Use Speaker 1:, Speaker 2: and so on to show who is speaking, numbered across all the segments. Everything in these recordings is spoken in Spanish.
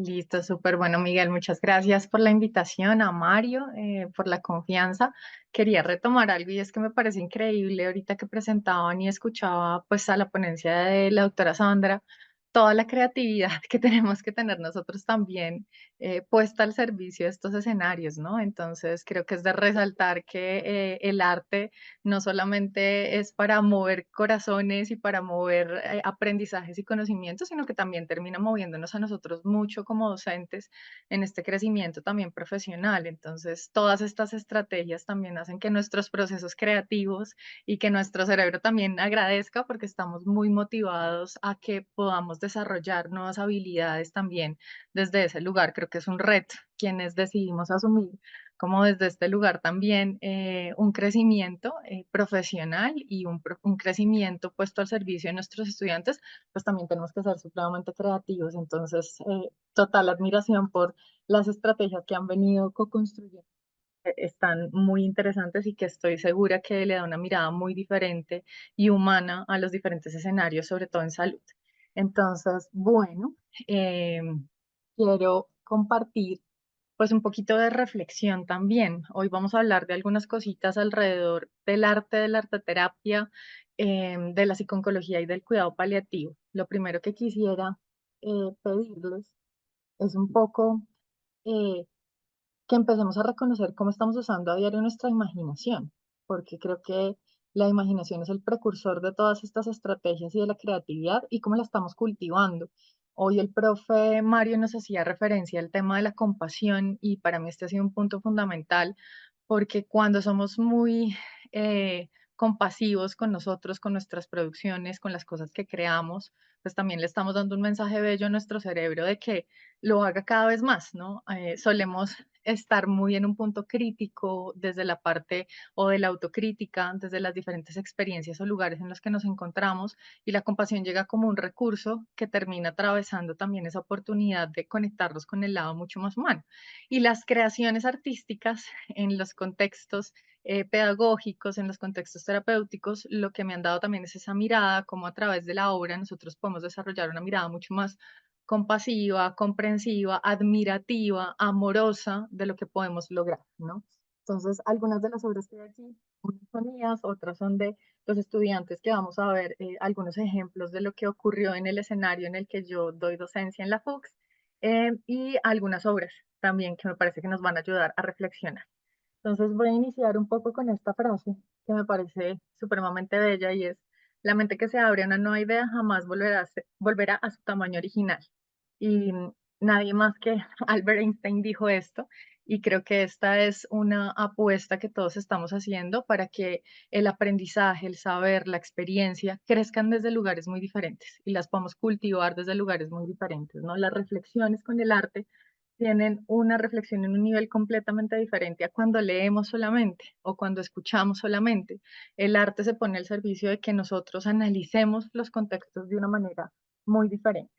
Speaker 1: Listo, súper bueno, Miguel. Muchas gracias por la invitación a Mario, por la confianza. Quería retomar algo y es que me parece increíble ahorita que presentaban y escuchaba pues a la ponencia de la doctora Sandra, toda la creatividad que tenemos que tener nosotros también puesta al servicio de estos escenarios, ¿no? Entonces creo que es de resaltar que el arte no solamente es para mover corazones y para mover aprendizajes y conocimientos, sino que también termina moviéndonos a nosotros mucho como docentes en este crecimiento también profesional. Entonces, todas estas estrategias también hacen que nuestros procesos creativos y que nuestro cerebro también agradezca porque estamos muy motivados a que podamos desarrollar nuevas habilidades también desde ese lugar. Creo que es un reto quienes decidimos asumir como desde este lugar también un crecimiento profesional y un crecimiento puesto al servicio de nuestros estudiantes, pues también tenemos que ser supremamente creativos. Entonces, total admiración por las estrategias que han venido co-construyendo. Están muy interesantes y que estoy segura que le da una mirada muy diferente y humana a los diferentes escenarios, sobre todo en salud. Entonces, bueno, eh, quiero compartir pues un poquito de reflexión también. Hoy vamos a hablar de algunas cositas alrededor del arte, de la arteterapia, de la psiconcología y del cuidado paliativo. Lo primero que quisiera pedirles es un poco eh, que empecemos a reconocer cómo estamos usando a diario nuestra imaginación, porque creo que la imaginación es el precursor de todas estas estrategias y de la creatividad y cómo la estamos cultivando. Hoy el profe Mario nos hacía referencia al tema de la compasión y para mí este ha sido un punto fundamental porque cuando somos muy compasivos con nosotros, con nuestras producciones, con las cosas que creamos, pues también le estamos dando un mensaje bello a nuestro cerebro de que lo haga cada vez más, ¿no? Solemos estar muy en un punto crítico desde la parte o de la autocrítica, desde las diferentes experiencias o lugares en los que nos encontramos y la compasión llega como un recurso que termina atravesando también esa oportunidad de conectarnos con el lado mucho más humano. Y las creaciones artísticas en los contextos pedagógicos, en los contextos terapéuticos, lo que me han dado también es esa mirada, como a través de la obra nosotros podemos desarrollar una mirada mucho más compasiva, comprensiva, admirativa, amorosa de lo que podemos lograr, ¿no? Entonces, algunas de las obras que hay aquí, unas son mías, otras son de los estudiantes que vamos a ver algunos ejemplos de lo que ocurrió en el escenario en el que yo doy docencia en la FUCS y algunas obras también que me parece que nos van a ayudar a reflexionar. Entonces voy a iniciar un poco con esta frase que me parece supremamente bella y es, la mente que se abre a una nueva idea jamás volverá a su tamaño original. Y nadie más que Albert Einstein dijo esto y creo que esta es una apuesta que todos estamos haciendo para que el aprendizaje, el saber, la experiencia crezcan desde lugares muy diferentes y las podamos cultivar desde lugares muy diferentes, ¿no? Las reflexiones con el arte tienen una reflexión en un nivel completamente diferente a cuando leemos solamente o cuando escuchamos solamente. El arte se pone al servicio de que nosotros analicemos los contextos de una manera muy diferente.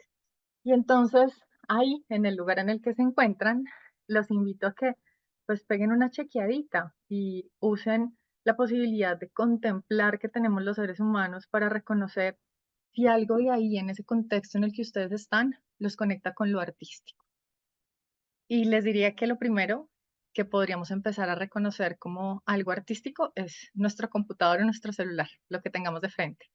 Speaker 1: Y entonces, ahí, en el lugar en el que se encuentran, los invito a que pues peguen una chequeadita y usen la posibilidad de contemplar que tenemos los seres humanos para reconocer si algo de ahí, en ese contexto en el que ustedes están, los conecta con lo artístico. Y les diría que lo primero que podríamos empezar a reconocer como algo artístico es nuestro computador o nuestro celular, lo que tengamos de frente.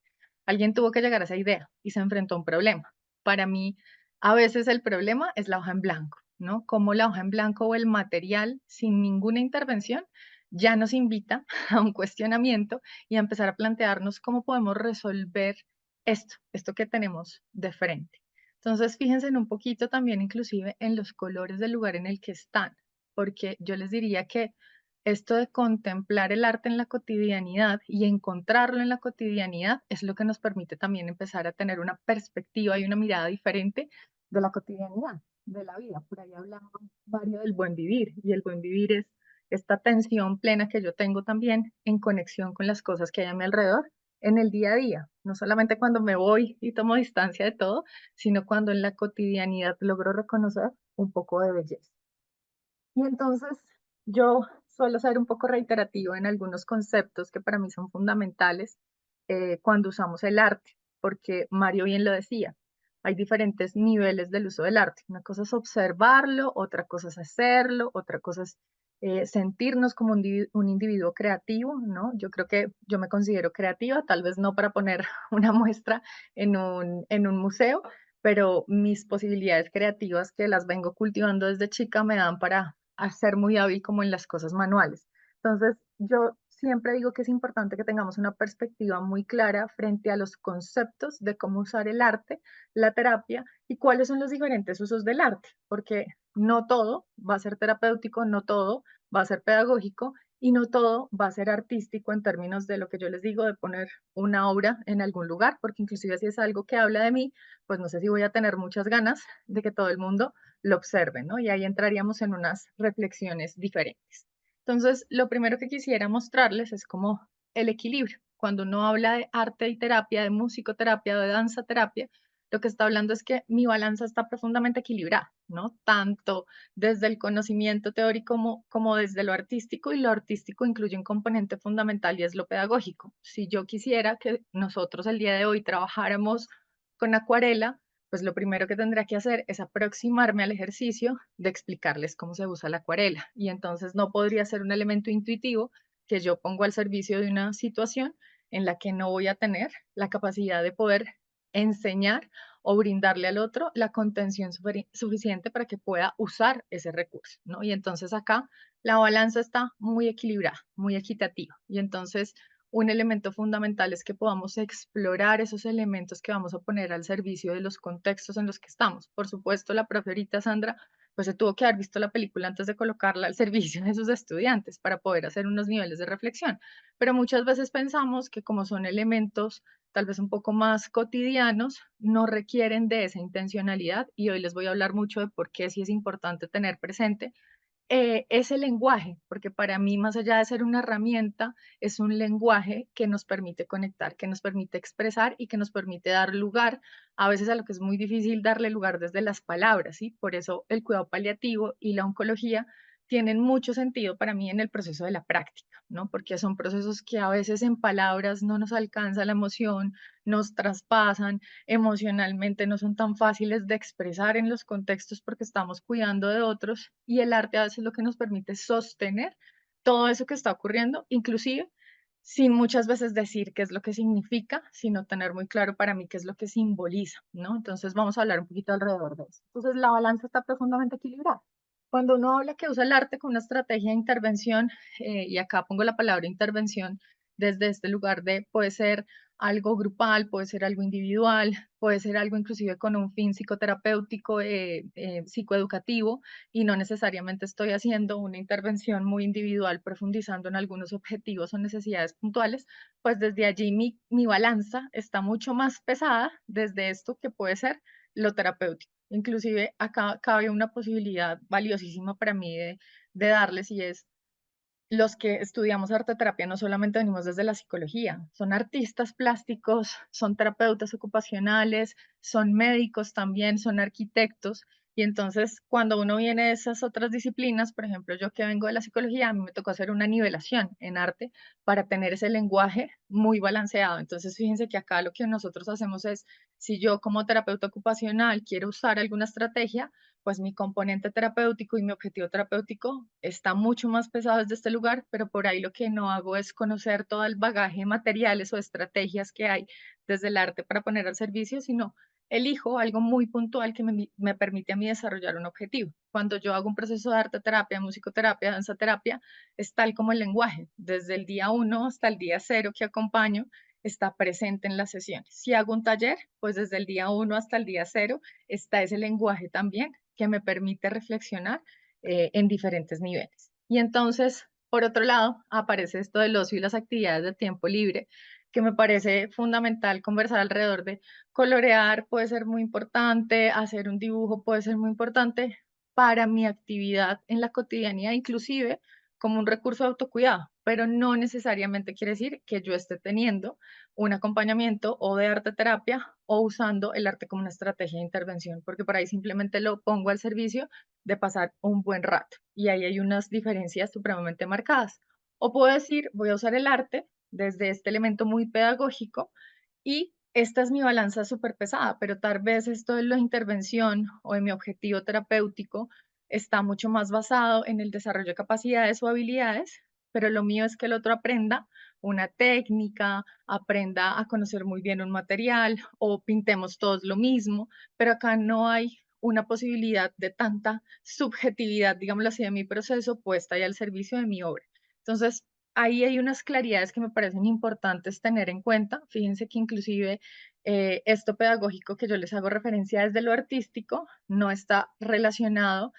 Speaker 1: Alguien tuvo que llegar a esa idea y se enfrentó a un problema. Para mí, a veces el problema es la hoja en blanco, ¿no? Como la hoja en blanco o el material sin ninguna intervención ya nos invita a un cuestionamiento y a empezar a plantearnos cómo podemos resolver esto que tenemos de frente. Entonces, fíjense en un poquito también, inclusive en los colores del lugar en el que están, porque yo les diría que esto de contemplar el arte en la cotidianidad y encontrarlo en la cotidianidad es lo que nos permite también empezar a tener una perspectiva y una mirada diferente de la cotidianidad, de la vida. Por ahí hablaba Mario del buen vivir y el buen vivir es esta atención plena que yo tengo también en conexión con las cosas que hay a mi alrededor en el día a día, no solamente cuando me voy y tomo distancia de todo, sino cuando en la cotidianidad logro reconocer un poco de belleza. Y entonces yo suelo ser un poco reiterativa en algunos conceptos que para mí son fundamentales cuando usamos el arte, porque Mario bien lo decía, hay diferentes niveles del uso del arte. Una cosa es observarlo, otra cosa es hacerlo, otra cosa es sentirnos como un individuo creativo, ¿no? Yo creo que yo me considero creativa, tal vez no para poner una muestra en un museo, pero mis posibilidades creativas que las vengo cultivando desde chica me dan para ser muy hábil como en las cosas manuales. Entonces, yo siempre digo que es importante que tengamos una perspectiva muy clara frente a los conceptos de cómo usar el arte, la terapia y cuáles son los diferentes usos del arte, porque no todo va a ser terapéutico, no todo va a ser pedagógico y no todo va a ser artístico en términos de lo que yo les digo de poner una obra en algún lugar, porque inclusive si es algo que habla de mí, pues no sé si voy a tener muchas ganas de que todo el mundo lo observe, ¿no? Y ahí entraríamos en unas reflexiones diferentes. Entonces, lo primero que quisiera mostrarles es como el equilibrio. Cuando uno habla de arte y terapia, de musicoterapia, de danza terapia, lo que está hablando es que mi balanza está profundamente equilibrada, ¿no? Tanto desde el conocimiento teórico como desde lo artístico, y lo artístico incluye un componente fundamental y es lo pedagógico. Si yo quisiera que nosotros el día de hoy trabajáramos con acuarela, pues lo primero que tendría que hacer es aproximarme al ejercicio de explicarles cómo se usa la acuarela. Y entonces no podría ser un elemento intuitivo que yo pongo al servicio de una situación en la que no voy a tener la capacidad de poder enseñar o brindarle al otro la contención suficiente para que pueda usar ese recurso, ¿no? Y entonces acá la balanza está muy equilibrada, muy equitativa. Y entonces un elemento fundamental es que podamos explorar esos elementos que vamos a poner al servicio de los contextos en los que estamos. Por supuesto, la profe ahorita, Sandra, pues se tuvo que haber visto la película antes de colocarla al servicio de sus estudiantes para poder hacer unos niveles de reflexión. Pero muchas veces pensamos que como son elementos tal vez un poco más cotidianos, no requieren de esa intencionalidad y hoy les voy a hablar mucho de por qué sí es importante tener presente ese lenguaje, porque para mí, más allá de ser una herramienta, es un lenguaje que nos permite conectar, que nos permite expresar y que nos permite dar lugar a veces a lo que es muy difícil darle lugar desde las palabras, ¿sí? Por eso el cuidado paliativo y la oncología tienen mucho sentido para mí en el proceso de la práctica, ¿no? Porque son procesos que a veces en palabras no nos alcanza la emoción, nos traspasan, emocionalmente no son tan fáciles de expresar en los contextos porque estamos cuidando de otros y el arte a veces lo que nos permite es sostener todo eso que está ocurriendo, inclusive sin muchas veces decir qué es lo que significa, sino tener muy claro para mí qué es lo que simboliza, ¿no? Entonces vamos a hablar un poquito alrededor de eso. Entonces la balanza está profundamente equilibrada. Cuando uno habla que usa el arte como una estrategia de intervención, y acá pongo la palabra intervención desde este lugar de puede ser algo grupal, puede ser algo individual, puede ser algo inclusive con un fin psicoterapéutico, psicoeducativo, y no necesariamente estoy haciendo una intervención muy individual profundizando en algunos objetivos o necesidades puntuales, pues desde allí mi balanza está mucho más pesada desde esto que puede ser lo terapéutico. Inclusive acá cabe una posibilidad valiosísima para mí de darles y es los que estudiamos arte terapia no solamente venimos desde la psicología, son artistas plásticos, son terapeutas ocupacionales, son médicos también, son arquitectos. Y entonces, cuando uno viene de esas otras disciplinas, por ejemplo, yo que vengo de la psicología, a mí me tocó hacer una nivelación en arte para tener ese lenguaje muy balanceado. Entonces, fíjense que acá lo que nosotros hacemos es, si yo como terapeuta ocupacional quiero usar alguna estrategia, pues mi componente terapéutico y mi objetivo terapéutico está mucho más pesado desde este lugar, pero por ahí lo que no hago es conocer todo el bagaje de materiales o estrategias que hay desde el arte para poner al servicio, sino elijo algo muy puntual que me permite a mí desarrollar un objetivo. Cuando yo hago un proceso de arte terapia, musicoterapia, danza terapia, es tal como el lenguaje, desde el día uno hasta el día cero que acompaño, está presente en las sesiones. Si hago un taller, pues desde el día uno hasta el día cero está ese lenguaje también que me permite reflexionar en diferentes niveles. Y entonces, por otro lado, aparece esto del ocio y las actividades de tiempo libre, que me parece fundamental conversar alrededor de colorear, puede ser muy importante, hacer un dibujo puede ser muy importante para mi actividad en la cotidianidad, inclusive como un recurso de autocuidado, pero no necesariamente quiere decir que yo esté teniendo un acompañamiento o de arte terapia o usando el arte como una estrategia de intervención, porque por ahí simplemente lo pongo al servicio de pasar un buen rato y ahí hay unas diferencias supremamente marcadas. O puedo decir, voy a usar el arte desde este elemento muy pedagógico y esta es mi balanza súper pesada, pero tal vez esto de la intervención o de mi objetivo terapéutico está mucho más basado en el desarrollo de capacidades o habilidades, pero lo mío es que el otro aprenda una técnica, aprenda a conocer muy bien un material o pintemos todos lo mismo, pero acá no hay una posibilidad de tanta subjetividad, digámoslo así, de mi proceso puesta ya al servicio de mi obra. Entonces, ahí hay unas claridades que me parecen importantes tener en cuenta. Fíjense que inclusive esto pedagógico que yo les hago referencia desde lo artístico no está relacionado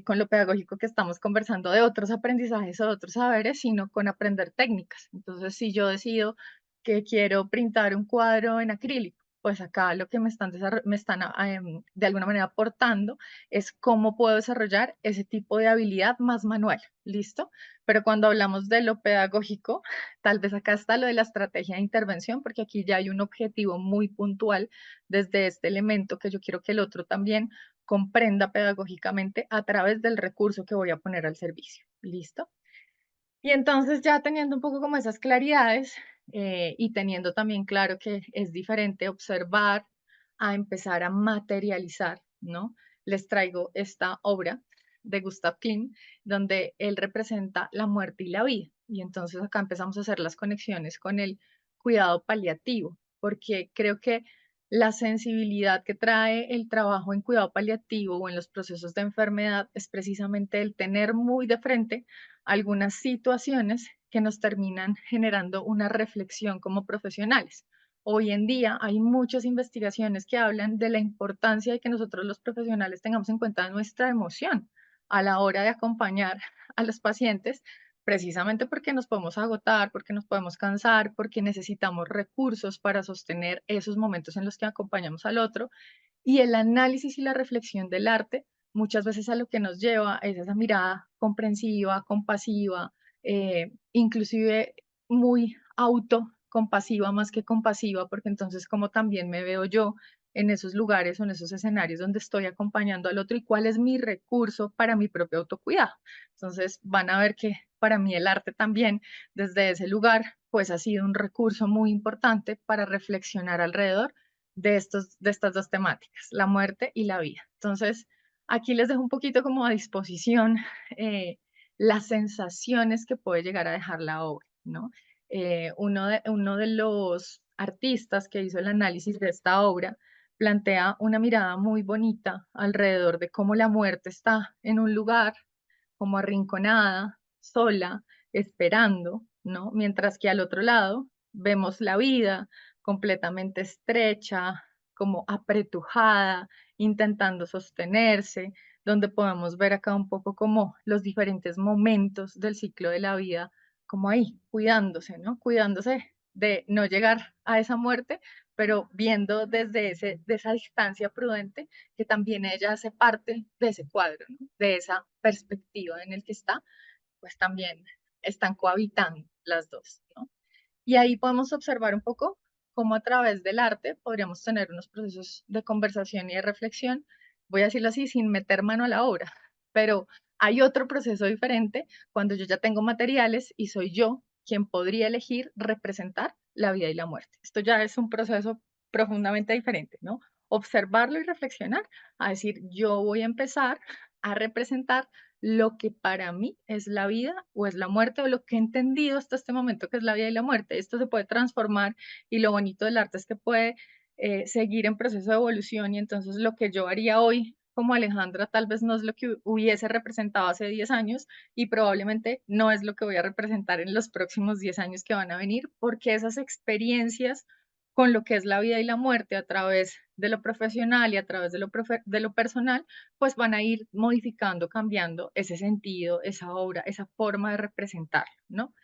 Speaker 1: con lo pedagógico que estamos conversando de otros aprendizajes o de otros saberes, sino con aprender técnicas. Entonces, si yo decido que quiero pintar un cuadro en acrílico, pues acá lo que me están de alguna manera aportando es cómo puedo desarrollar ese tipo de habilidad más manual. ¿Listo? Pero cuando hablamos de lo pedagógico, tal vez acá está lo de la estrategia de intervención, porque aquí ya hay un objetivo muy puntual desde este elemento que yo quiero que el otro también comprenda pedagógicamente a través del recurso que voy a poner al servicio. ¿Listo? Y entonces ya teniendo un poco como esas claridades y teniendo también claro que es diferente observar a empezar a materializar, ¿no? Les traigo esta obra de Gustav Klimt, donde él representa la muerte y la vida. Y entonces acá empezamos a hacer las conexiones con el cuidado paliativo, porque creo que la sensibilidad que trae el trabajo en cuidado paliativo o en los procesos de enfermedad es precisamente el tener muy de frente algunas situaciones que nos terminan generando una reflexión como profesionales. Hoy en día hay muchas investigaciones que hablan de la importancia de que nosotros los profesionales tengamos en cuenta nuestra emoción a la hora de acompañar a los pacientes, precisamente porque nos podemos agotar, porque nos podemos cansar, porque necesitamos recursos para sostener esos momentos en los que acompañamos al otro. Y el análisis y la reflexión del arte muchas veces a lo que nos lleva es esa mirada comprensiva, compasiva, inclusive muy autocompasiva más que compasiva, porque entonces como también me veo yo en esos lugares o en esos escenarios donde estoy acompañando al otro y cuál es mi recurso para mi propio autocuidado. Entonces van a ver que para mí el arte también desde ese lugar pues ha sido un recurso muy importante para reflexionar alrededor de estas dos temáticas, la muerte y la vida. Entonces, aquí les dejo un poquito como a disposición eh, las sensaciones que puede llegar a dejar la obra, ¿no? Uno de los artistas que hizo el análisis de esta obra plantea una mirada muy bonita alrededor de cómo la muerte está en un lugar como arrinconada, sola, esperando, ¿no? Mientras que al otro lado vemos la vida completamente estrecha, como apretujada, intentando sostenerse, donde podemos ver acá un poco como los diferentes momentos del ciclo de la vida, como ahí, cuidándose, ¿no? Cuidándose de no llegar a esa muerte, pero viendo desde de esa distancia prudente que también ella hace parte de ese cuadro, ¿no? De esa perspectiva en el que está, pues también están cohabitando las dos, ¿no? Y ahí podemos observar un poco cómo a través del arte podríamos tener unos procesos de conversación y de reflexión, voy a decirlo así, sin meter mano a la obra, pero hay otro proceso diferente cuando yo ya tengo materiales y soy yo quien podría elegir representar la vida y la muerte. Esto ya es un proceso profundamente diferente, ¿no? Observarlo y reflexionar, a decir, yo voy a empezar a representar lo que para mí es la vida o es la muerte o lo que he entendido hasta este momento que es la vida y la muerte. Esto se puede transformar y lo bonito del arte es que puede seguir en proceso de evolución y entonces lo que yo haría hoy como Alejandra tal vez no es lo que hubiese representado hace 10 años y probablemente no es lo que voy a representar en los próximos 10 años que van a venir porque esas experiencias con lo que es la vida y la muerte a través de lo profesional y a través de lo personal, pues van a ir modificando, cambiando ese sentido, esa obra, esa forma de representarlo, ¿no?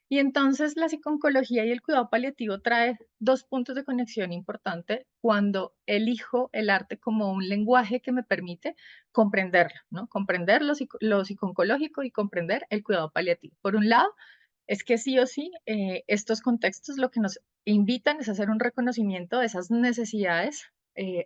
Speaker 1: Y entonces la psiconcología y el cuidado paliativo trae dos puntos de conexión importante cuando elijo el arte como un lenguaje que me permite comprenderlo, ¿no? Comprender lo psiconcológico y comprender el cuidado paliativo. Por un lado, es que sí o sí, estos contextos lo que nos invitan es a hacer un reconocimiento de esas necesidades.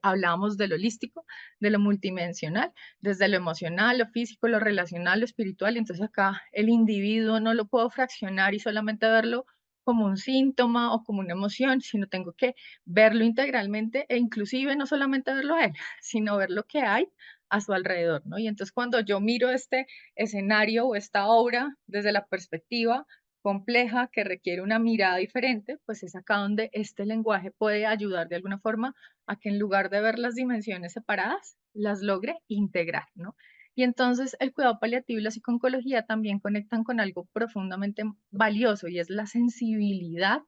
Speaker 1: Hablamos de lo holístico, de lo multidimensional, desde lo emocional, lo físico, lo relacional, lo espiritual. Y entonces acá el individuo no lo puedo fraccionar y solamente verlo como un síntoma o como una emoción, sino tengo que verlo integralmente e inclusive no solamente verlo a él, sino ver lo que hay a su alrededor, ¿no? Y entonces cuando yo miro este escenario o esta obra desde la perspectiva compleja que requiere una mirada diferente, pues es acá donde este lenguaje puede ayudar de alguna forma a que en lugar de ver las dimensiones separadas, las logre integrar, ¿no? Y entonces el cuidado paliativo y la psiconcología también conectan con algo profundamente valioso y es la sensibilidad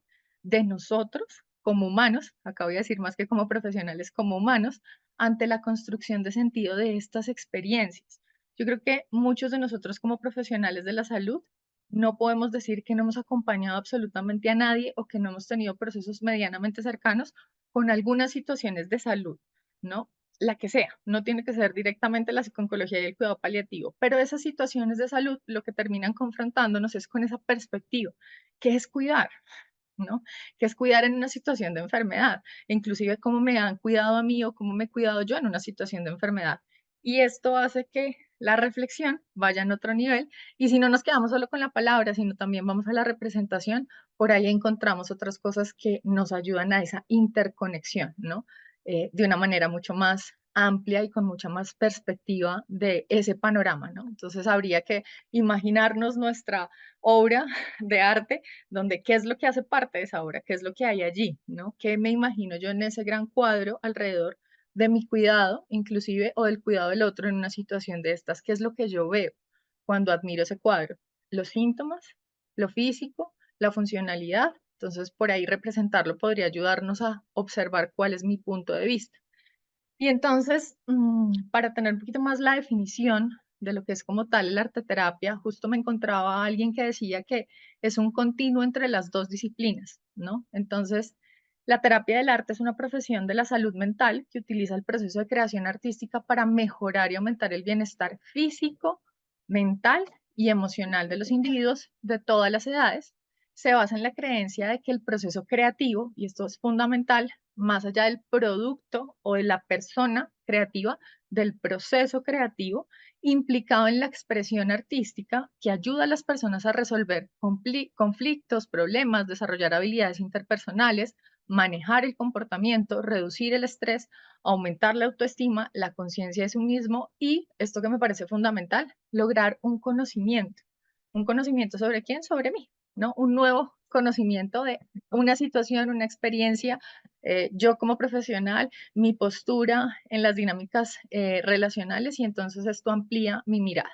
Speaker 1: de nosotros como humanos, acá voy a decir más que como profesionales, como humanos, ante la construcción de sentido de estas experiencias. Yo creo que muchos de nosotros como profesionales de la salud no podemos decir que no hemos acompañado absolutamente a nadie o que no hemos tenido procesos medianamente cercanos con algunas situaciones de salud, ¿no? La que sea, no tiene que ser directamente la psicología y el cuidado paliativo, pero esas situaciones de salud lo que terminan confrontándonos es con esa perspectiva, que es cuidar, ¿no? Que es cuidar en una situación de enfermedad, inclusive cómo me han cuidado a mí o cómo me he cuidado yo en una situación de enfermedad. Y esto hace que la reflexión vaya en otro nivel y si no nos quedamos solo con la palabra, sino también vamos a la representación, por ahí encontramos otras cosas que nos ayudan a esa interconexión, ¿no? De una manera mucho más amplia y con mucha más perspectiva de ese panorama, ¿no? Entonces habría que imaginarnos nuestra obra de arte donde qué es lo que hace parte de esa obra, qué es lo que hay allí, ¿no? ¿Qué me imagino yo en ese gran cuadro alrededor de mi cuidado, inclusive, o del cuidado del otro en una situación de estas? ¿Qué es lo que yo veo cuando admiro ese cuadro? Los síntomas, lo físico, la funcionalidad. Entonces, por ahí representarlo podría ayudarnos a observar cuál es mi punto de vista. Y entonces, para tener un poquito más la definición de lo que es como tal la arteterapia, justo me encontraba alguien que decía que es un continuo entre las dos disciplinas, ¿no? Entonces, la terapia del arte es una profesión de la salud mental que utiliza el proceso de creación artística para mejorar y aumentar el bienestar físico, mental y emocional de los individuos de todas las edades. Se basa en la creencia de que el proceso creativo, y esto es fundamental, más allá del producto o de la persona creativa, del proceso creativo implicado en la expresión artística que ayuda a las personas a resolver conflictos, problemas, desarrollar habilidades interpersonales, manejar el comportamiento, reducir el estrés, aumentar la autoestima, la conciencia de sí mismo y, esto que me parece fundamental, lograr un conocimiento. ¿Un conocimiento sobre quién? Sobre mí, ¿no? Un nuevo conocimiento de una situación, una experiencia, yo como profesional, mi postura en las dinámicas relacionales y entonces esto amplía mi mirada.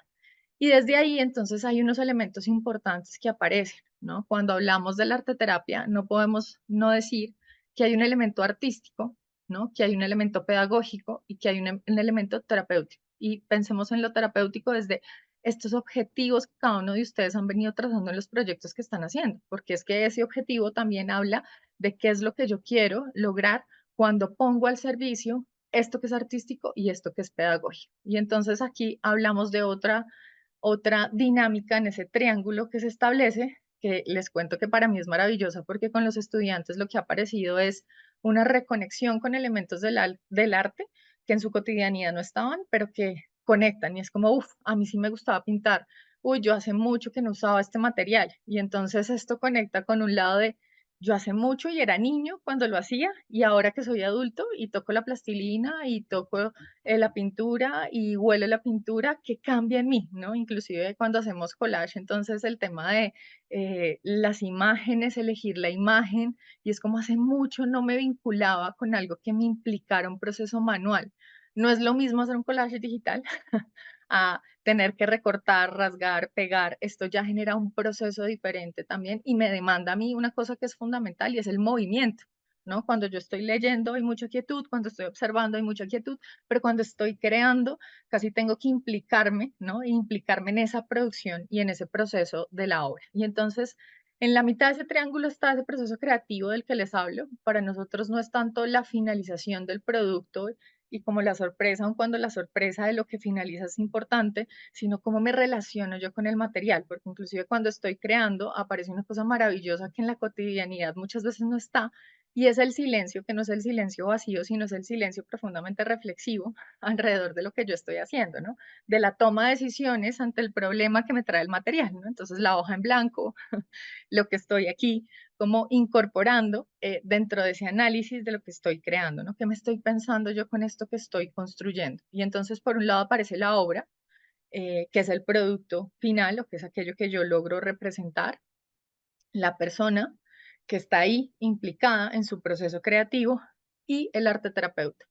Speaker 1: Y desde ahí entonces hay unos elementos importantes que aparecen, ¿no? Cuando hablamos de la arteterapia no podemos no decir que hay un elemento artístico, ¿no? Que hay un elemento pedagógico y que hay un elemento terapéutico. Y pensemos en lo terapéutico desde estos objetivos que cada uno de ustedes han venido trazando en los proyectos que están haciendo, porque es que ese objetivo también habla de qué es lo que yo quiero lograr cuando pongo al servicio esto que es artístico y esto que es pedagógico. Y entonces aquí hablamos de otra dinámica en ese triángulo que se establece, que les cuento que para mí es maravillosa porque con los estudiantes lo que ha aparecido es una reconexión con elementos del arte que en su cotidianidad no estaban, pero que conectan y es como, uff, a mí sí me gustaba pintar, uy, yo hace mucho que no usaba este material y entonces esto conecta con un lado de yo hace mucho y era niño cuando lo hacía y ahora que soy adulto y toco la plastilina y toco la pintura y huele la pintura, que cambia en mí, ¿no? Inclusive cuando hacemos collage, entonces el tema de las imágenes, elegir la imagen, y es como hace mucho no me vinculaba con algo que me implicara un proceso manual. No es lo mismo hacer un collage digital a tener que recortar, rasgar, pegar. Esto ya genera un proceso diferente también y me demanda a mí una cosa que es fundamental y es el movimiento. ¿No? Cuando yo estoy leyendo hay mucha quietud, cuando estoy observando hay mucha quietud, pero cuando estoy creando casi tengo que implicarme, ¿no? E implicarme en esa producción y en ese proceso de la obra. Y entonces, en la mitad de ese triángulo está ese proceso creativo del que les hablo. Para nosotros no es tanto la finalización del producto y como la sorpresa, aun cuando la sorpresa de lo que finaliza es importante, sino cómo me relaciono yo con el material, porque inclusive cuando estoy creando aparece una cosa maravillosa que en la cotidianidad muchas veces no está, Y es el silencio, que no es el silencio vacío, sino es el silencio profundamente reflexivo alrededor de lo que yo estoy haciendo, ¿no? De la toma de decisiones ante el problema que me trae el material, ¿no? Entonces la hoja en blanco, lo que estoy aquí como incorporando dentro de ese análisis de lo que estoy creando, ¿no? ¿Qué me estoy pensando yo con esto que estoy construyendo? Y entonces por un lado aparece la obra, que es el producto final, o que es aquello que yo logro representar, la persona que está ahí implicada en su proceso creativo y el arte terapeuta.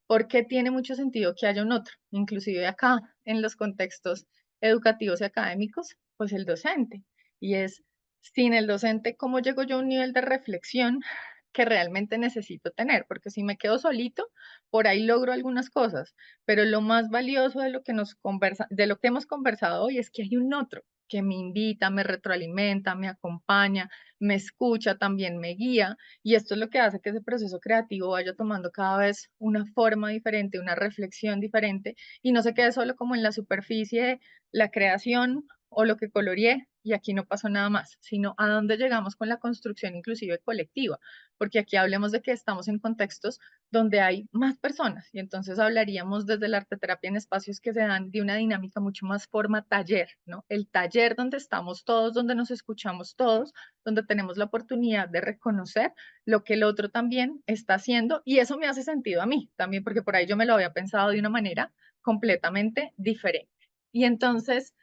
Speaker 1: Porque tiene mucho sentido que haya un otro, inclusive acá en los contextos educativos y académicos, pues el docente. Y es, sin el docente, ¿cómo llego yo a un nivel de reflexión que realmente necesito tener? Porque si me quedo solito, por ahí logro algunas cosas, pero lo más valioso de lo que de lo que hemos conversado hoy es que hay un otro que me invita, me retroalimenta, me acompaña, me escucha, también me guía, y esto es lo que hace que ese proceso creativo vaya tomando cada vez una forma diferente, una reflexión diferente, y no se quede solo como en la superficie de la creación o lo que coloreé, y aquí no pasó nada más, sino a dónde llegamos con la construcción inclusive colectiva, porque aquí hablemos de que estamos en contextos donde hay más personas, y entonces hablaríamos desde la arteterapia en espacios que se dan de una dinámica mucho más forma taller, ¿no? El taller donde estamos todos, donde nos escuchamos todos, donde tenemos la oportunidad de reconocer lo que el otro también está haciendo, y eso me hace sentido a mí también, porque por ahí yo me lo había pensado de una manera completamente diferente. Y entonces,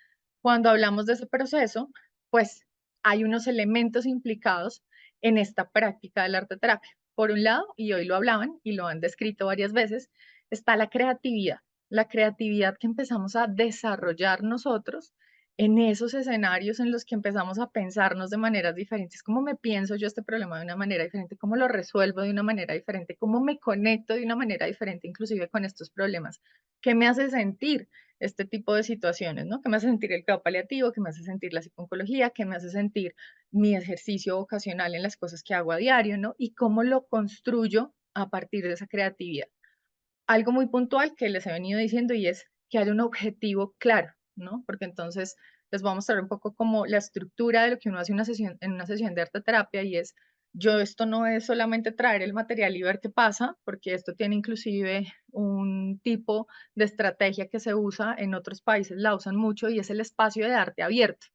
Speaker 1: cuando hablamos de ese proceso, pues hay unos elementos implicados en esta práctica del arte terapia. Por un lado, y hoy lo hablaban y lo han descrito varias veces, está la creatividad que empezamos a desarrollar nosotros en esos escenarios en los que empezamos a pensarnos de maneras diferentes. ¿Cómo me pienso yo este problema de una manera diferente? ¿Cómo lo resuelvo de una manera diferente? ¿Cómo me conecto de una manera diferente, inclusive con estos problemas? ¿Qué me hace sentir este tipo de situaciones, ¿no? ¿Qué me hace sentir el cuidado paliativo? ¿Qué me hace sentir la psiconcología? ¿Qué me hace sentir mi ejercicio vocacional en las cosas que hago a diario, ¿no? Y cómo lo construyo a partir de esa creatividad. Algo muy puntual que les he venido diciendo y es que haya un objetivo claro, ¿no? Porque entonces les voy a mostrar un poco como la estructura de lo que uno hace en una sesión de arte terapia, y es, yo esto no es solamente traer el material y ver qué pasa, porque esto tiene inclusive un tipo de estrategia que se usa en otros países, la usan mucho, y es el espacio de arte abierto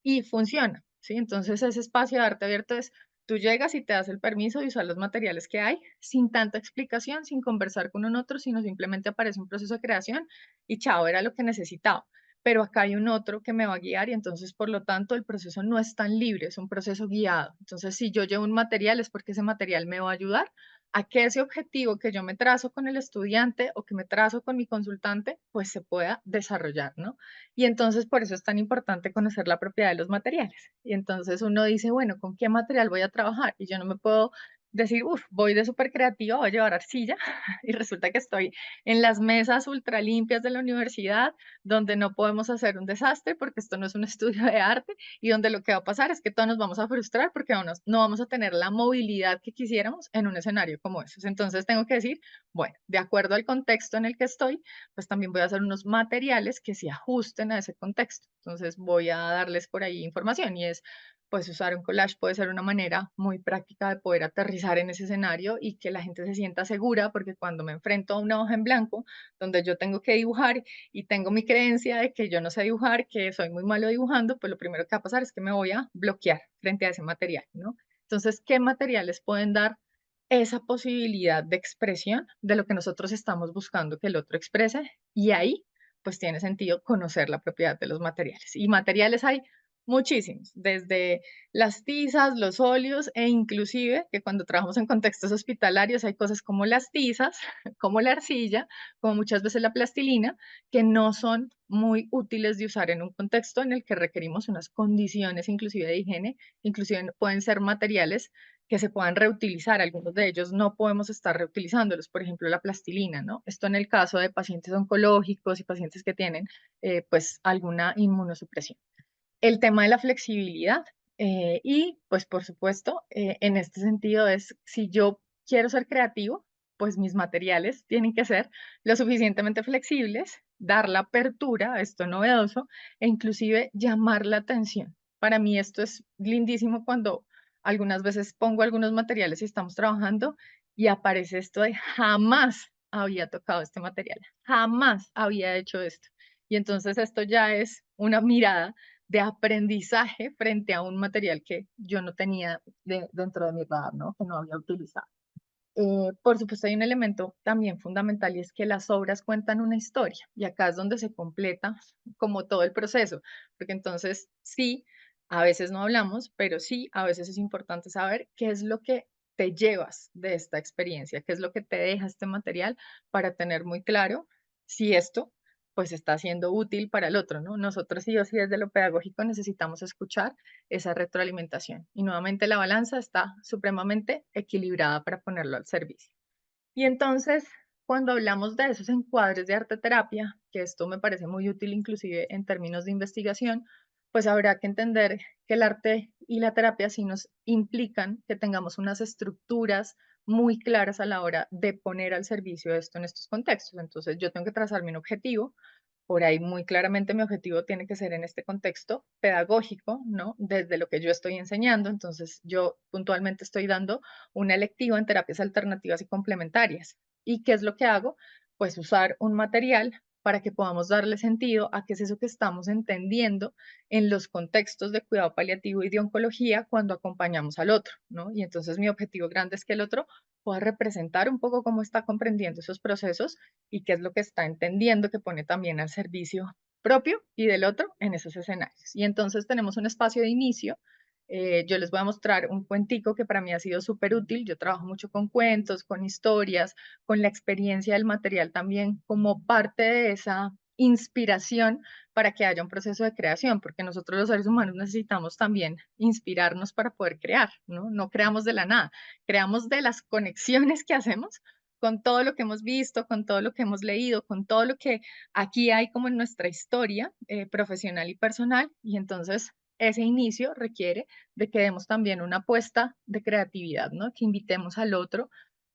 Speaker 1: y funciona, ¿sí? Entonces ese espacio de arte abierto es, tú llegas y te das el permiso de usar los materiales que hay sin tanta explicación, sin conversar con un otro, sino simplemente aparece un proceso de creación y chao, era lo que necesitaba. Pero acá hay un otro que me va a guiar, y entonces por lo tanto el proceso no es tan libre, es un proceso guiado. Entonces si yo llevo un material es porque ese material me va a ayudar a que ese objetivo que yo me trazo con el estudiante o que me trazo con mi consultante, pues se pueda desarrollar, ¿no? Y entonces por eso es tan importante conocer la propiedad de los materiales. Y entonces uno dice, bueno, ¿con qué material voy a trabajar? Y yo no me puedo decir, uff, voy de súper creativa, voy a llevar arcilla, y resulta que estoy en las mesas ultra limpias de la universidad, donde no podemos hacer un desastre porque esto no es un estudio de arte, y donde lo que va a pasar es que todos nos vamos a frustrar porque no vamos a tener la movilidad que quisiéramos en un escenario como ese. Entonces tengo que decir, bueno, de acuerdo al contexto en el que estoy, pues también voy a hacer unos materiales que se ajusten a ese contexto. Entonces voy a darles por ahí información, y es, pues usar un collage puede ser una manera muy práctica de poder aterrizar en ese escenario y que la gente se sienta segura, porque cuando me enfrento a una hoja en blanco donde yo tengo que dibujar y tengo mi creencia de que yo no sé dibujar, que soy muy malo dibujando, pues lo primero que va a pasar es que me voy a bloquear frente a ese material, ¿no? Entonces, ¿qué materiales pueden dar esa posibilidad de expresión de lo que nosotros estamos buscando que el otro exprese? Y ahí, pues tiene sentido conocer la propiedad de los materiales. Y materiales hay muchísimos, desde las tizas, los óleos, e inclusive que cuando trabajamos en contextos hospitalarios hay cosas como las tizas, como la arcilla, como muchas veces la plastilina, que no son muy útiles de usar en un contexto en el que requerimos unas condiciones inclusive de higiene, inclusive pueden ser materiales que se puedan reutilizar. Algunos de ellos no podemos estar reutilizándolos, por ejemplo, la plastilina, ¿no? Esto en el caso de pacientes oncológicos y pacientes que tienen, pues, alguna inmunosupresión. El tema de la flexibilidad, y, pues, por supuesto, en este sentido es, si yo quiero ser creativo, pues mis materiales tienen que ser lo suficientemente flexibles, dar la apertura a esto novedoso e inclusive llamar la atención. Para mí esto es lindísimo cuando algunas veces pongo algunos materiales y estamos trabajando y aparece esto de jamás había tocado este material, jamás había hecho esto. Y entonces esto ya es una mirada de aprendizaje frente a un material que yo no tenía dentro de mi radar, ¿no? Que no había utilizado. Por supuesto, hay un elemento también fundamental y es que las obras cuentan una historia y acá es donde se completa como todo el proceso, porque entonces sí, a veces no hablamos, pero sí, a veces es importante saber qué es lo que te llevas de esta experiencia, qué es lo que te deja este material para tener muy claro si esto pues está siendo útil para el otro, ¿no? Nosotros sí o sí desde lo pedagógico necesitamos escuchar esa retroalimentación. Y nuevamente la balanza está supremamente equilibrada para ponerlo al servicio. Y entonces, cuando hablamos de esos encuadres de arte terapia, que esto me parece muy útil inclusive en términos de investigación, pues habrá que entender que el arte y la terapia sí nos implican que tengamos unas estructuras muy claras a la hora de poner al servicio esto en estos contextos. Entonces, yo tengo que trazarme un objetivo, por ahí muy claramente mi objetivo tiene que ser en este contexto pedagógico, ¿no? Desde lo que yo estoy enseñando, entonces yo puntualmente estoy dando una electiva en terapias alternativas y complementarias. ¿Y qué es lo que hago? Pues usar un material para que podamos darle sentido a qué es eso que estamos entendiendo en los contextos de cuidado paliativo y de oncología cuando acompañamos al otro, ¿no? Y entonces mi objetivo grande es que el otro pueda representar un poco cómo está comprendiendo esos procesos y qué es lo que está entendiendo que pone también al servicio propio y del otro en esos escenarios. Y entonces tenemos un espacio de inicio. Yo les voy a mostrar un cuentico que para mí ha sido súper útil. Yo trabajo mucho con cuentos, con historias, con la experiencia del material también como parte de esa inspiración para que haya un proceso de creación, porque nosotros los seres humanos necesitamos también inspirarnos para poder crear, ¿no? No creamos de la nada, creamos de las conexiones que hacemos con todo lo que hemos visto, con todo lo que hemos leído, con todo lo que aquí hay como en nuestra historia profesional y personal. Y entonces ese inicio requiere de que demos también una apuesta de creatividad, ¿no? Que invitemos al otro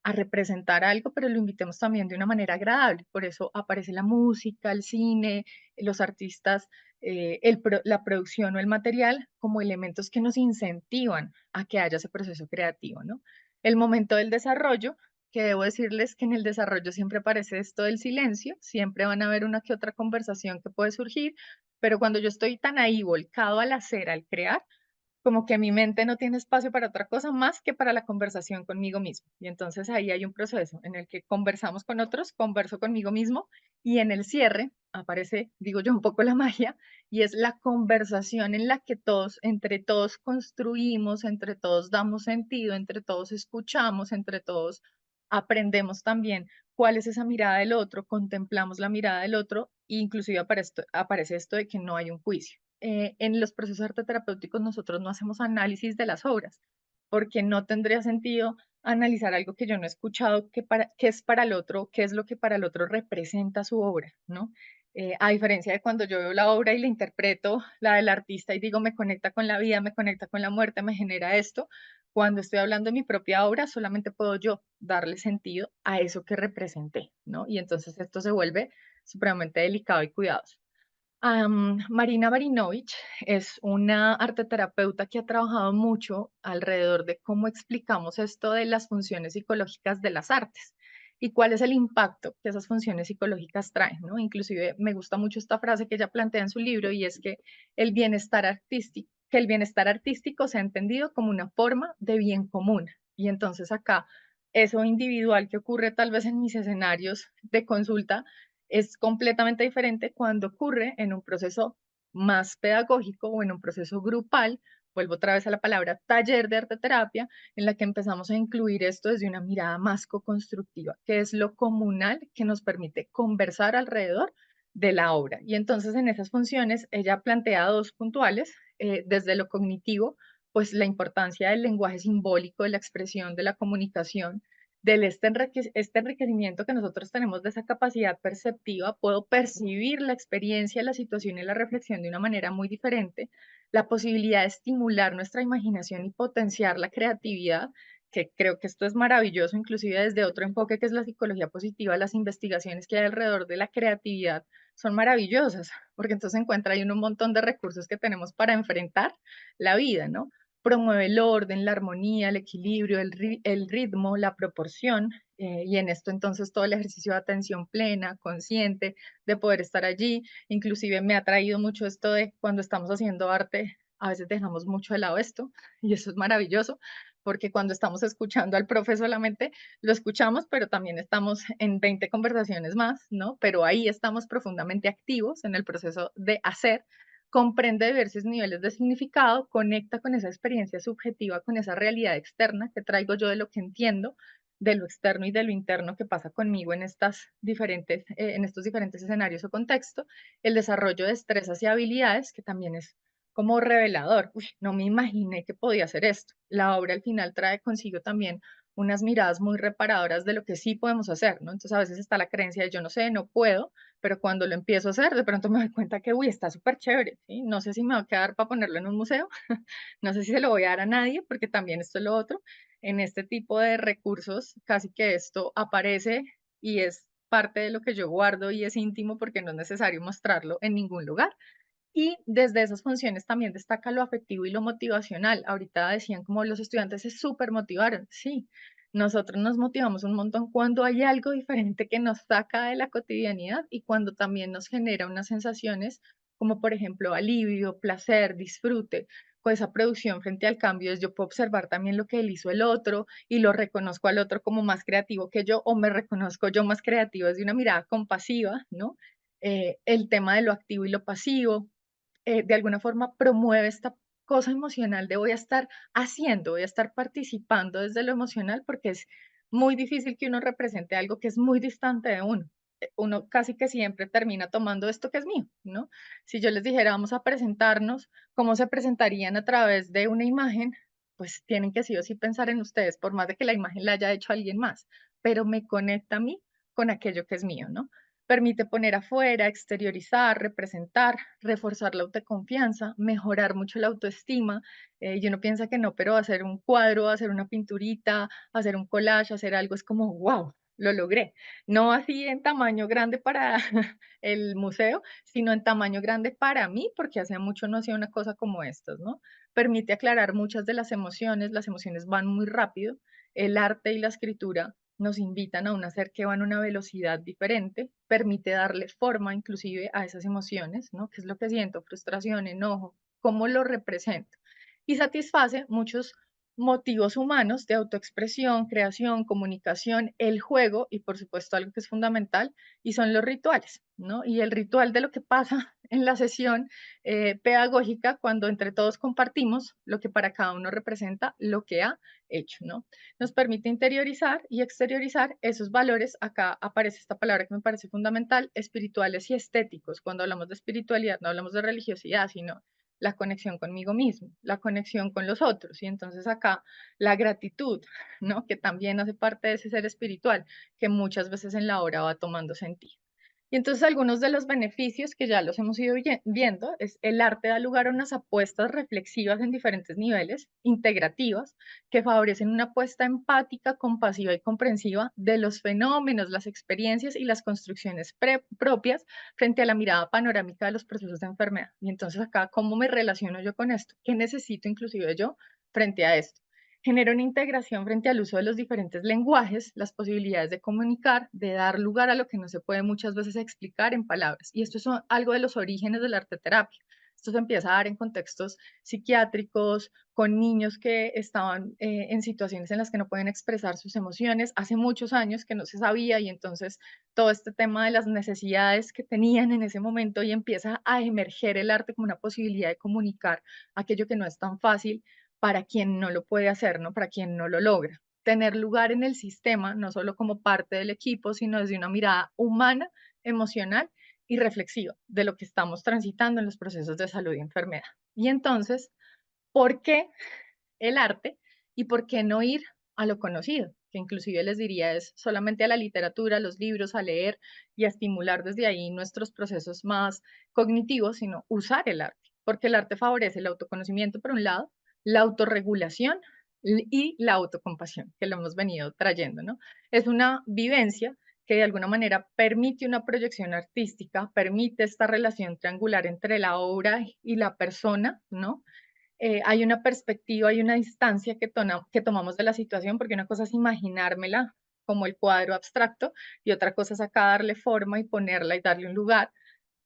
Speaker 1: a representar algo, pero lo invitemos también de una manera agradable. Por eso aparece la música, el cine, los artistas, la producción o el material como elementos que nos incentivan a que haya ese proceso creativo, ¿no? El momento del desarrollo, que debo decirles que en el desarrollo siempre aparece esto del silencio, siempre van a haber una que otra conversación que puede surgir, pero cuando yo estoy tan ahí volcado al hacer, al crear, como que mi mente no tiene espacio para otra cosa más que para la conversación conmigo mismo. Y entonces ahí hay un proceso en el que conversamos con otros, converso conmigo mismo y en el cierre aparece, digo yo, un poco la magia y es la conversación en la que todos, entre todos construimos, entre todos damos sentido, entre todos escuchamos, entre todos aprendemos también cuál es esa mirada del otro, contemplamos la mirada del otro e inclusive aparece esto de que no hay un juicio. En los procesos arte terapéuticos nosotros no hacemos análisis de las obras, porque no tendría sentido analizar algo que yo no he escuchado, qué es para el otro, qué es lo que para el otro representa su obra, ¿no? A diferencia de cuando yo veo la obra y la interpreto, la del artista, y digo, me conecta con la vida, me conecta con la muerte, me genera esto, cuando estoy hablando de mi propia obra, solamente puedo yo darle sentido a eso que representé, ¿no? Y entonces esto se vuelve supremamente delicado y cuidadoso. Marina Barinovich es una arteterapeuta que ha trabajado mucho alrededor de cómo explicamos esto de las funciones psicológicas de las artes y cuál es el impacto que esas funciones psicológicas traen, ¿no? Inclusive me gusta mucho esta frase que ella plantea en su libro y es que el bienestar artístico se ha entendido como una forma de bien común. Y entonces acá, eso individual que ocurre tal vez en mis escenarios de consulta, es completamente diferente cuando ocurre en un proceso más pedagógico o en un proceso grupal. Vuelvo otra vez a la palabra taller de arte terapia, en la que empezamos a incluir esto desde una mirada más co-constructiva, que es lo comunal que nos permite conversar alrededor de la obra. Y entonces en esas funciones ella plantea dos puntuales, desde lo cognitivo, pues la importancia del lenguaje simbólico, de la expresión, de la comunicación, este enriquecimiento que nosotros tenemos de esa capacidad perceptiva, puedo percibir la experiencia, la situación y la reflexión de una manera muy diferente, la posibilidad de estimular nuestra imaginación y potenciar la creatividad, que creo que esto es maravilloso, inclusive desde otro enfoque que es la psicología positiva, las investigaciones que hay alrededor de la creatividad son maravillosas, porque entonces encuentra ahí un montón de recursos que tenemos para enfrentar la vida, ¿no? promueve el orden, la armonía, el equilibrio, el ritmo, la proporción, y en esto entonces todo el ejercicio de atención plena, consciente, de poder estar allí. Inclusive me ha traído mucho esto de cuando estamos haciendo arte, a veces dejamos mucho de lado esto, y eso es maravilloso, porque cuando estamos escuchando al profe solamente lo escuchamos, pero también estamos en 20 conversaciones más, ¿no? Pero ahí estamos profundamente activos en el proceso de hacer, comprende diversos niveles de significado, conecta con esa experiencia subjetiva, con esa realidad externa que traigo yo de lo que entiendo, de lo externo y de lo interno que pasa conmigo en estos diferentes escenarios o contextos, el desarrollo de destrezas y habilidades, que también es como revelador. Uy, no me imaginé que podía hacer esto. La obra al final trae consigo también unas miradas muy reparadoras de lo que sí podemos hacer, ¿no? Entonces a veces está la creencia de yo no sé, no puedo, pero cuando lo empiezo a hacer, de pronto me doy cuenta que, uy, está súper chévere, ¿sí? No sé si me va a quedar para ponerlo en un museo, no sé si se lo voy a dar a nadie, porque también esto es lo otro. En este tipo de recursos, casi que esto aparece y es parte de lo que yo guardo y es íntimo porque no es necesario mostrarlo en ningún lugar. Y desde esas funciones también destaca lo afectivo y lo motivacional. Ahorita decían como los estudiantes se súper motivaron. Sí, nosotros nos motivamos un montón cuando hay algo diferente que nos saca de la cotidianidad y cuando también nos genera unas sensaciones como por ejemplo alivio, placer, disfrute. Con esa producción frente al cambio es yo puedo observar también lo que él hizo el otro y lo reconozco al otro como más creativo que yo o me reconozco yo más creativo desde una mirada compasiva, ¿no? El tema de lo activo y lo pasivo, de alguna forma promueve esta cosa emocional de voy a estar haciendo, voy a estar participando desde lo emocional, porque es muy difícil que uno represente algo que es muy distante de uno. Uno casi que siempre termina tomando esto que es mío, ¿no? Si yo les dijera, vamos a presentarnos, ¿cómo se presentarían a través de una imagen? Pues tienen que sí o sí pensar en ustedes, por más de que la imagen la haya hecho alguien más, pero me conecta a mí con aquello que es mío, ¿no? Permite poner afuera, exteriorizar, representar, reforzar la autoconfianza, mejorar mucho la autoestima. Y uno piensa que no, pero hacer un cuadro, hacer una pinturita, hacer un collage, hacer algo es como, wow, lo logré. No así en tamaño grande para el museo, sino en tamaño grande para mí, porque hace mucho no hacía una cosa como estas, ¿no? Permite aclarar muchas de las emociones van muy rápido. El arte y la escritura nos invitan a un hacer que va a una velocidad diferente, permite darle forma inclusive a esas emociones, ¿no? ¿Qué es lo que siento? Frustración, enojo, ¿cómo lo represento? Y satisface muchos motivos humanos de autoexpresión, creación, comunicación, el juego y por supuesto algo que es fundamental y son los rituales, ¿no? Y el ritual de lo que pasa en la sesión pedagógica cuando entre todos compartimos lo que para cada uno representa lo que ha hecho, ¿no? Nos permite interiorizar y exteriorizar esos valores. Acá aparece esta palabra que me parece fundamental, espirituales y estéticos. Cuando hablamos de espiritualidad, no hablamos de religiosidad, sino la conexión conmigo mismo, la conexión con los otros. Y entonces acá la gratitud, ¿no? Que también hace parte de ese ser espiritual, que muchas veces en la obra va tomando sentido. Y entonces algunos de los beneficios que ya los hemos ido viendo es el arte da lugar a unas apuestas reflexivas en diferentes niveles, integrativas, que favorecen una apuesta empática, compasiva y comprensiva de los fenómenos, las experiencias y las construcciones propias frente a la mirada panorámica de los procesos de enfermedad. Y entonces acá, ¿cómo me relaciono yo con esto? ¿Qué necesito inclusive yo frente a esto? Genera una integración frente al uso de los diferentes lenguajes, las posibilidades de comunicar, de dar lugar a lo que no se puede muchas veces explicar en palabras. Y esto es algo de los orígenes de la arteterapia. Esto se empieza a dar en contextos psiquiátricos, con niños que estaban en situaciones en las que no pueden expresar sus emociones. Hace muchos años que no se sabía y entonces todo este tema de las necesidades que tenían en ese momento y empieza a emerger el arte como una posibilidad de comunicar aquello que no es tan fácil para quien no lo puede hacer, ¿no? Para quien no lo logra. Tener lugar en el sistema, no solo como parte del equipo, sino desde una mirada humana, emocional y reflexiva de lo que estamos transitando en los procesos de salud y enfermedad. Y entonces, ¿por qué el arte y por qué no ir a lo conocido? Que inclusive les diría es solamente a la literatura, a los libros, a leer y a estimular desde ahí nuestros procesos más cognitivos, sino usar el arte, porque el arte favorece el autoconocimiento por un lado, la autorregulación y la autocompasión, que lo hemos venido trayendo, ¿no? Es una vivencia que de alguna manera permite una proyección artística, permite esta relación triangular entre la obra y la persona, ¿no? hay una perspectiva, hay una distancia que tomamos de la situación, porque una cosa es imaginármela como el cuadro abstracto y otra cosa es acá darle forma y ponerla y darle un lugar.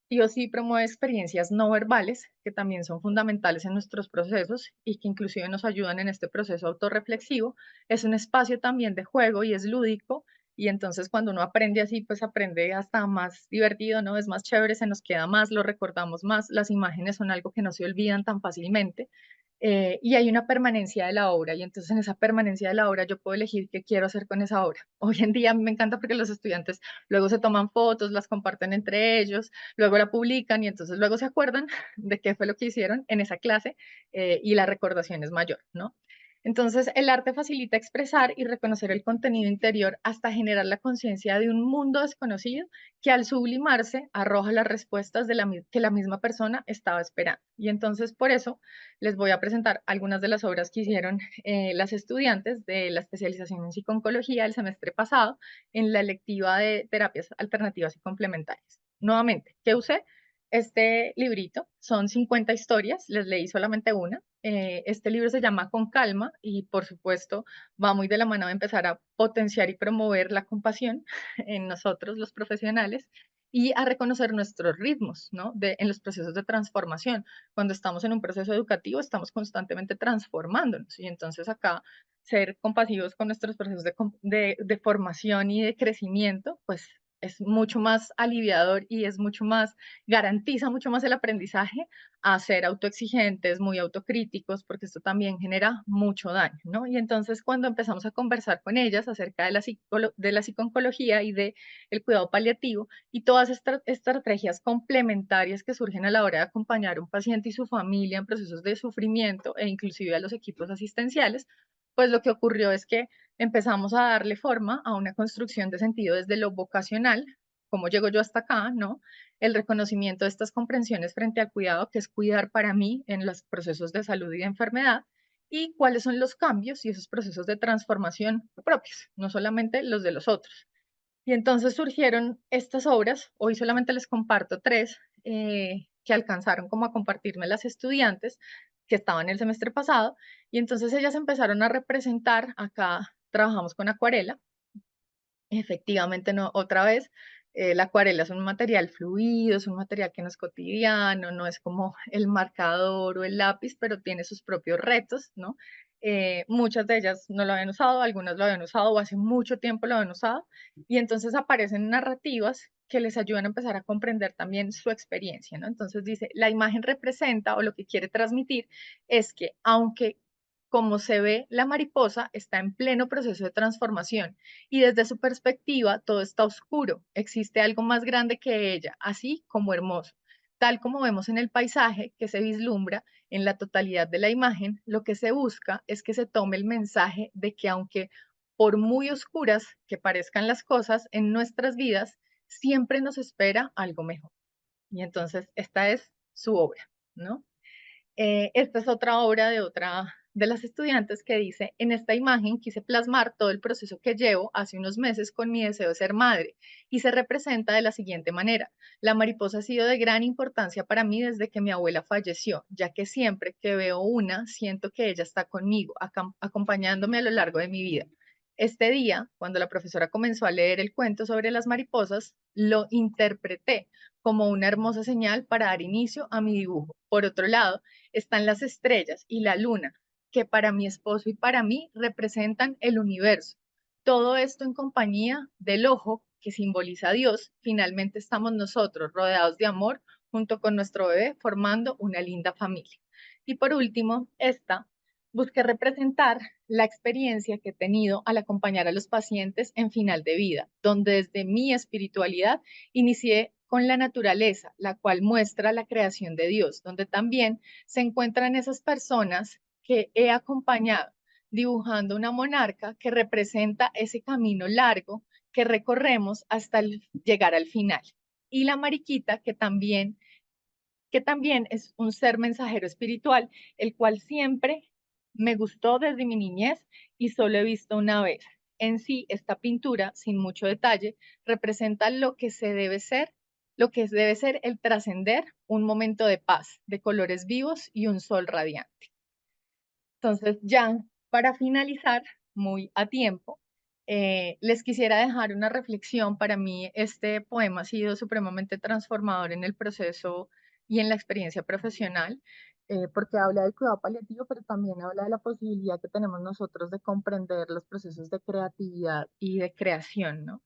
Speaker 1: Sí o sí promueve experiencias no verbales que también son fundamentales en nuestros procesos y que inclusive nos ayudan en este proceso autorreflexivo. Es un espacio también de juego y es lúdico, y entonces cuando uno aprende así, pues aprende hasta más divertido, ¿no? Es más chévere, se nos queda más, lo recordamos más, las imágenes son algo que no se olvidan tan fácilmente. Y hay una permanencia de la obra, y entonces en esa permanencia de la obra yo puedo elegir qué quiero hacer con esa obra. Hoy en día a mí me encanta porque los estudiantes luego se toman fotos, las comparten entre ellos, luego la publican y entonces luego se acuerdan de qué fue lo que hicieron en esa clase, y la recordación es mayor, ¿no? Entonces, el arte facilita expresar y reconocer el contenido interior hasta generar la conciencia de un mundo desconocido que al sublimarse arroja las respuestas que la misma persona estaba esperando. Y entonces, por eso, les voy a presentar algunas de las obras que hicieron las estudiantes de la especialización en psiconcología el semestre pasado en la electiva de terapias alternativas y complementarias. Nuevamente, ¿qué usé? Este librito, son 50 historias, les leí solamente una. Este libro se llama Con calma y por supuesto va muy de la mano de empezar a potenciar y promover la compasión en nosotros los profesionales y a reconocer nuestros ritmos, ¿no? En los procesos de transformación. Cuando estamos en un proceso educativo estamos constantemente transformándonos y entonces acá ser compasivos con nuestros procesos de formación y de crecimiento, pues es mucho más aliviador y es mucho más, garantiza mucho más el aprendizaje a ser autoexigentes, muy autocríticos, porque esto también genera mucho daño, ¿no? Y entonces cuando empezamos a conversar con ellas acerca de la psiconcología y de el cuidado paliativo y todas estas estrategias complementarias que surgen a la hora de acompañar a un paciente y su familia en procesos de sufrimiento e inclusive a los equipos asistenciales, pues lo que ocurrió es que empezamos a darle forma a una construcción de sentido desde lo vocacional, cómo llego yo hasta acá, ¿no? El reconocimiento de estas comprensiones frente al cuidado, que es cuidar para mí en los procesos de salud y de enfermedad, y cuáles son los cambios y esos procesos de transformación propios, no solamente los de los otros. Y entonces surgieron estas obras, hoy solamente les comparto tres, que alcanzaron como a compartirme las estudiantes que estaban el semestre pasado, y entonces ellas empezaron a representar, acá trabajamos con acuarela, efectivamente, no, otra vez, la acuarela es un material fluido, es un material que no es cotidiano, no es como el marcador o el lápiz, pero tiene sus propios retos, ¿no? Muchas de ellas no lo habían usado, algunas lo habían usado o hace mucho tiempo lo habían usado, y entonces aparecen narrativas que les ayudan a empezar a comprender también su experiencia, ¿no? Entonces dice, la imagen representa o lo que quiere transmitir es que aunque como se ve, la mariposa está en pleno proceso de transformación y desde su perspectiva todo está oscuro, existe algo más grande que ella, así como hermoso. Tal como vemos en el paisaje que se vislumbra en la totalidad de la imagen, lo que se busca es que se tome el mensaje de que aunque por muy oscuras que parezcan las cosas en nuestras vidas, siempre nos espera algo mejor. Y entonces esta es su obra, ¿no? Esta es otra obra de otra de las estudiantes que dice, en esta imagen quise plasmar todo el proceso que llevo hace unos meses con mi deseo de ser madre y se representa de la siguiente manera. La mariposa ha sido de gran importancia para mí desde que mi abuela falleció, ya que siempre que veo una, siento que ella está conmigo, acompañándome a lo largo de mi vida. Este día, cuando la profesora comenzó a leer el cuento sobre las mariposas, lo interpreté como una hermosa señal para dar inicio a mi dibujo. Por otro lado, están las estrellas y la luna, que para mi esposo y para mí representan el universo. Todo esto en compañía del ojo que simboliza a Dios. Finalmente estamos nosotros rodeados de amor junto con nuestro bebé formando una linda familia. Y por último, esta busqué representar la experiencia que he tenido al acompañar a los pacientes en final de vida, donde desde mi espiritualidad inicié con la naturaleza, la cual muestra la creación de Dios, donde también se encuentran esas personas que he acompañado dibujando una monarca que representa ese camino largo que recorremos hasta llegar al final. Y la mariquita que también es un ser mensajero espiritual, el cual siempre me gustó desde mi niñez y solo he visto una vez. En sí, esta pintura, sin mucho detalle, representa lo que se debe ser, lo que debe ser el trascender un momento de paz, de colores vivos y un sol radiante. Entonces, ya para finalizar, muy a tiempo, les quisiera dejar una reflexión. Para mí, este poema ha sido supremamente transformador en el proceso y en la experiencia profesional, porque habla del cuidado paliativo, pero también habla de la posibilidad que tenemos nosotros de comprender los procesos de creatividad y de creación, ¿no?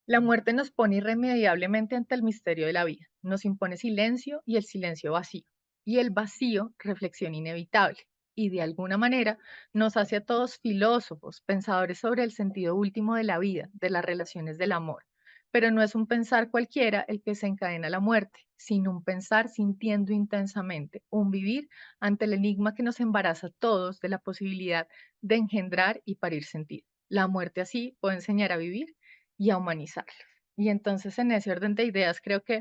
Speaker 1: La muerte nos pone irremediablemente ante el misterio de la vida, nos impone silencio y el silencio vacío, y el vacío reflexión inevitable, y de alguna manera nos hace a todos filósofos, pensadores sobre el sentido último de la vida, de las relaciones del amor. Pero no es un pensar cualquiera el que desencadena la muerte, sino un pensar sintiendo intensamente, un vivir ante el enigma que nos embaraza a todos de la posibilidad de engendrar y parir sentido. La muerte así puede enseñar a vivir y a humanizarlo. Y entonces en ese orden de ideas creo que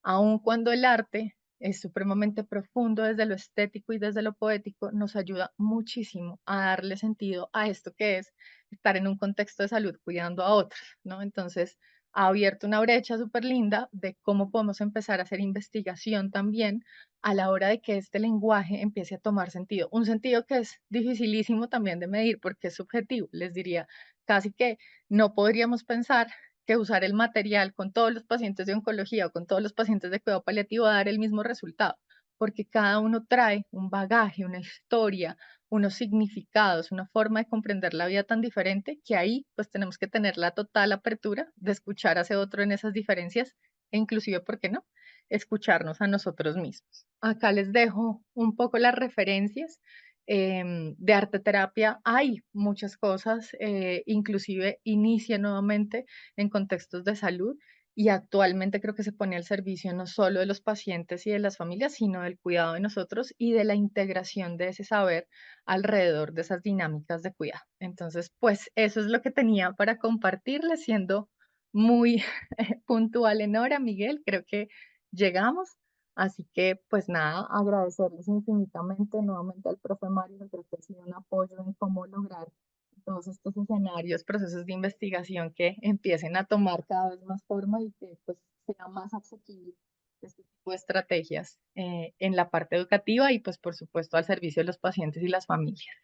Speaker 1: aun cuando el arte es supremamente profundo desde lo estético y desde lo poético, nos ayuda muchísimo a darle sentido a esto que es estar en un contexto de salud cuidando a otros, ¿no? Entonces, ha abierto una brecha súper linda de cómo podemos empezar a hacer investigación también a la hora de que este lenguaje empiece a tomar sentido. Un sentido que es dificilísimo también de medir porque es subjetivo. Les diría casi que no podríamos pensar que usar el material con todos los pacientes de oncología o con todos los pacientes de cuidado paliativo va a dar el mismo resultado, porque cada uno trae un bagaje, una historia, unos significados, una forma de comprender la vida tan diferente que ahí pues tenemos que tener la total apertura de escuchar a ese otro en esas diferencias e inclusive, ¿por qué no? Escucharnos a nosotros mismos. Acá les dejo un poco las referencias de arte terapia. Hay muchas cosas, inclusive inicia nuevamente en contextos de salud y actualmente creo que se pone al servicio no solo de los pacientes y de las familias, sino del cuidado de nosotros y de la integración de ese saber alrededor de esas dinámicas de cuidado. Entonces, pues eso es lo que tenía para compartirles, siendo muy puntual en hora, Miguel. Creo que llegamos. Así que, pues nada, agradecerles infinitamente nuevamente al profe Mario, creo que ha sido un apoyo en cómo lograr todos estos escenarios, procesos de investigación que empiecen a tomar cada vez más forma y que pues sea más asequible este tipo de estrategias en la parte educativa y pues por supuesto al servicio de los pacientes y las familias.